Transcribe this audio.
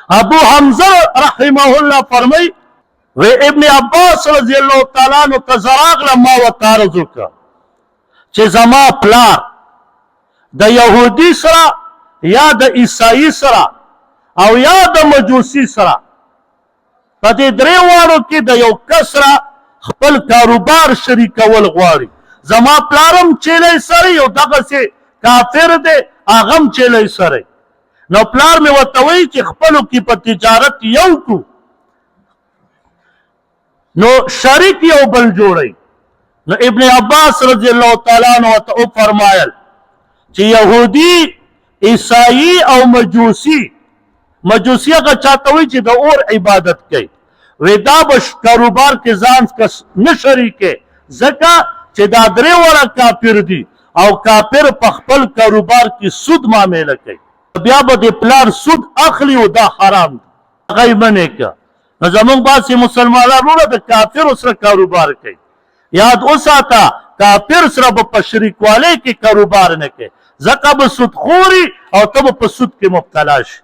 ابو حمزه رحمه الله فرمای و ابن عباس رضی الله تعالی عنہ تزراغ لما وتعرض وکړه چې زما پلار د يهودي سره یا د عیسائی سره او یا د مجوسی سره په دې درې واړو کې د یو کس سره خپل کاروبار شریکول غواړي زما پلارم چیلې سره یو دغسې کافر دی هغه هم چیلې سره نو پلار مې ورته وایي چې خپلو کې په تجارت یو کړو نو شریک یو بل جوړی نو ابن عباس رضی الله تعالی عنہ ورته وفرمایل چې یهودي عیسائی او مجوسی هغه چاته وایي چې د اور عبادت کوي وی دا به کاروبار کې ځان نه شریکې ځکه چې دا درې واړه کافر دي او کافر په خپل کاروبار کې سود معامله کوي بیا به د پلار سود اخلي او دا حرام دی هغه یې منې که نو زمونږ باسې مسلمانان وروڼه د کافرو سره کاروبار کوي یاد وساته کافر سره به په شریکوالۍ کې کاروبار نه کوي ځکه به سود خوري او ته به په سود کې مبتلا شي